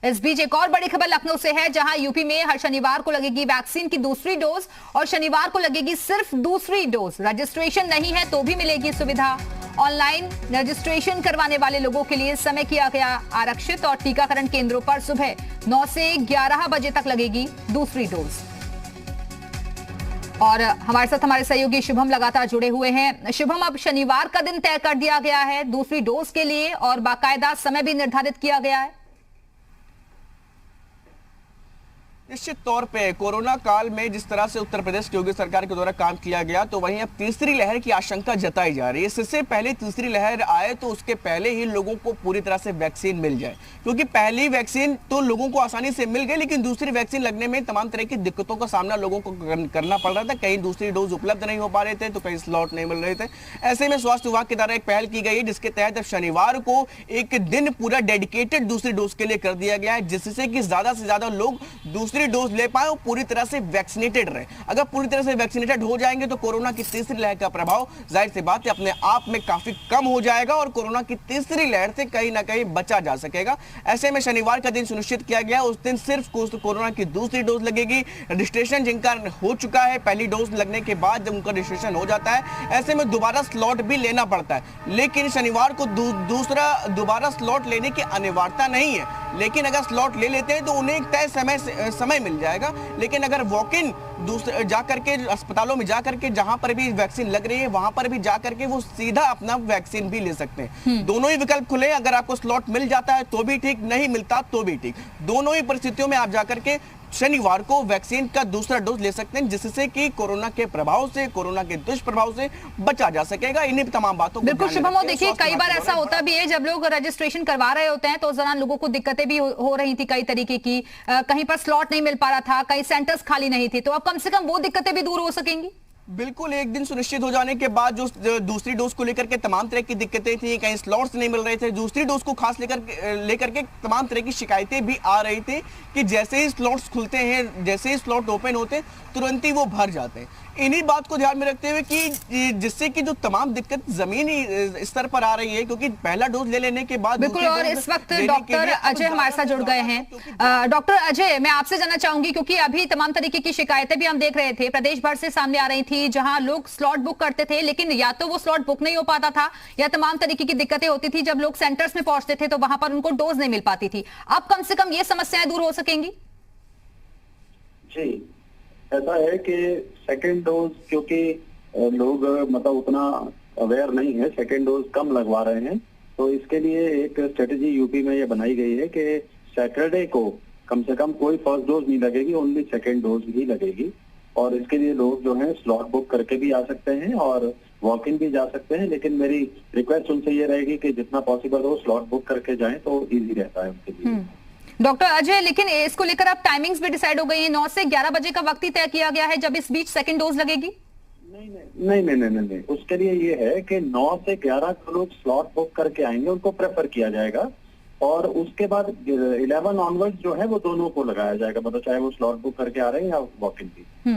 इस बीच एक और बड़ी खबर लखनऊ से है, जहां यूपी में हर शनिवार को लगेगी वैक्सीन की दूसरी डोज और शनिवार को लगेगी सिर्फ दूसरी डोज। रजिस्ट्रेशन नहीं है तो भी मिलेगी सुविधा। ऑनलाइन रजिस्ट्रेशन करवाने वाले लोगों के लिए समय किया गया आरक्षित और टीकाकरण केंद्रों पर सुबह 9 से 11 बजे तक लगेगी दूसरी डोज। और हमारे साथ हमारे सहयोगी शुभम लगातार जुड़े हुए हैं। शुभम, अब शनिवार का दिन तय कर दिया गया है दूसरी डोज के लिए और बाकायदा समय भी निर्धारित किया गया है। निश्चित तौर पे कोरोना काल में जिस तरह से उत्तर प्रदेश की योगी सरकार के द्वारा काम किया गया, तो वहीं अब तीसरी लहर की आशंका जताई जा रही है। इससे पहले तीसरी लहर आए तो उसके पहले ही लोगों को पूरी तरह से वैक्सीन मिल जाए, क्योंकि पहली वैक्सीन तो लोगों को आसानी से मिल गई, लेकिन दूसरी वैक्सीन लगने में तमाम तरह की दिक्कतों का सामना लोगों को करना पड़ रहा था। कहीं दूसरी डोज उपलब्ध नहीं हो पा रहे थे, तो कहीं स्लॉट नहीं मिल रहे थे। ऐसे में स्वास्थ्य विभाग के द्वारा एक पहल की गई है, जिसके तहत अब शनिवार को एक दिन पूरा डेडिकेटेड दूसरी डोज के लिए कर दिया गया है, जिससे कि ज्यादा से ज्यादा लोग दूसरी डोज ले पाए, पूरी तरह से वैक्सीनेटेड रहे। अगर पूरी तरह से वैक्सीनेटेड हो जाएंगे तो कोरोना की तीसरी लहर का प्रभाव जाहिर सी बात है अपने आप में काफी कम हो जाएगा और कोरोना की तीसरी लहर से कहीं ना कहीं बचा जा सकेगा। ऐसे में शनिवार का दिन सुनिश्चित किया गया, उस दिन सिर्फ कोरोना की दूसरी डोज लगेगी। रजिस्ट्रेशन जिनका हो चुका है पहली डोज लगने के बाद, जब उनका रजिस्ट्रेशन हो जाता है, ऐसे में दोबारा स्लॉट भी लेना पड़ता है। लेकिन शनिवार को दोबारा स्लॉट लेने की अनिवार्यता नहीं है, लेकिन अगर स्लॉट ले लेते हैं तो उन्हें एक तय समय मिल जाएगा। लेकिन अगर वॉक इन दूसरे जाकर के अस्पतालों में जाकर के जहां पर भी वैक्सीन लग रही है वहां पर भी जाकर के वो सीधा अपना वैक्सीन भी ले सकते हैं। दोनों ही विकल्प खुले। अगर आपको स्लॉट मिल जाता है तो भी ठीक, नहीं मिलता तो भी ठीक। दोनों ही परिस्थितियों में आप जाकर के शनिवार को वैक्सीन का दूसरा डोज ले सकते हैं, जिससे कि कोरोना के प्रभाव से, कोरोना के दुष्प्रभाव से बचा जा सकेगा। इन्हीं तमाम बातों को बिल्कुल शुभम, और देखिए कई बार ऐसा होता भी है जब लोग रजिस्ट्रेशन करवा रहे होते हैं तो उस दौरान लोगों को दिक्कतें भी हो रही थी कई तरीके की। कहीं पर स्लॉट नहीं मिल पा रहा था, कई सेंटर्स खाली नहीं थे, तो अब कम से कम वो दिक्कतें भी दूर हो सकेंगी। बिल्कुल, एक दिन सुनिश्चित हो जाने के बाद जो दूसरी डोज को लेकर के तमाम तरह की दिक्कतें थी, कहीं स्लॉट्स नहीं मिल रहे थे, दूसरी डोज को खास लेकर के तमाम तरह की शिकायतें भी आ रही थी कि जैसे ही स्लॉट्स खुलते हैं, जैसे ही स्लॉट ओपन होते हैं, तुरंत ही वो भर जाते हैं। इन्हीं बात को ध्यान में रखते हुए कि जिससे कि जो तमाम दिक्कत जमीनी स्तर पर आ रही है, क्योंकि पहला डोज ले लेने के बाद बिल्कुल। और इस वक्त डॉक्टर अजय हमारे साथ जुड़ गए हैं। डॉक्टर अजय, मैं आपसे जानना चाहूंगी, क्योंकि अभी तमाम तरीके की शिकायतें भी हम देख रहे थे, प्रदेश भर से सामने आ रही थी, जहां लोग स्लॉट बुक करते थे लेकिन या तो वो स्लॉट बुक नहीं हो पाता था या तमाम तरीके की दिक्कतें होती थी। जब लोग सेंटर्स में पहुंचते थे तो वहां पर उनको डोज नहीं मिल पाती थी। अब कम से कम ये समस्याएं दूर हो सकेंगी। जी, ऐसा है कि सेकेंड डोज, क्योंकि लोग मतलब उतना अवेयर नहीं है, सेकेंड डोज कम लगवा रहे हैं, तो इसके लिए एक स्ट्रेटेजी यूपी में ये बनाई गई है कि सैटरडे को कम से कम कोई फर्स्ट डोज नहीं लगेगी, ओनली सेकेंड डोज ही लगेगी। और इसके लिए लोग जो है स्लॉट बुक करके भी आ सकते हैं और वॉक इन भी जा सकते हैं, लेकिन मेरी रिक्वेस्ट उनसे ये रहेगी कि जितना पॉसिबल हो स्लॉट बुक करके जाएं तो इजी रहता है उनके लिए। डॉक्टर अजय, लेकिन इसको लेकर अब टाइमिंग्स भी डिसाइड हो गई है, 9 से 11 बजे का वक्त ही तय किया गया है जब इस बीच सेकंड डोज लगेगी। नहीं, उसके लिए ये है कि 9 से 11 को लोग स्लॉट बुक करके आएंगे, उनको प्रेफर किया जाएगा, और उसके बाद 11 ऑनवर्ड जो है वो दोनों को लगाया जाएगा, मतलब चाहे वो स्लॉट बुक करके आ रहे हैं या वॉक इन भी।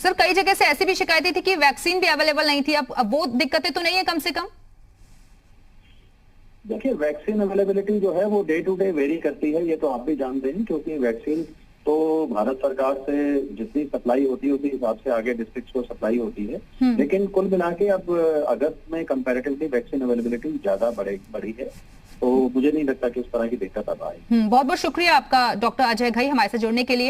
सर, कई जगह से ऐसी भी शिकायतें थी कि वैक्सीन भी अवेलेबल नहीं थी, अब वो दिक्कतें तो नहीं है कम से कम? देखिए, वैक्सीन अवेलेबिलिटी जो है वो डे टू डे वेरी करती है, ये तो आप भी जानते हैं, क्योंकि वैक्सीन तो भारत सरकार से जितनी सप्लाई होती है उसी हिसाब से आगे डिस्ट्रिक्ट को सप्लाई होती है। लेकिन कुल मिला के अब अगस्त में कंपैरेटिवली वैक्सीन अवेलेबिलिटी ज्यादा बढ़ी है, तो मुझे नहीं लगता कि उस तरह की दिक्कत अब आए। बहुत बहुत शुक्रिया आपका डॉक्टर अजय घई हमारे साथ जुड़ने के लिए।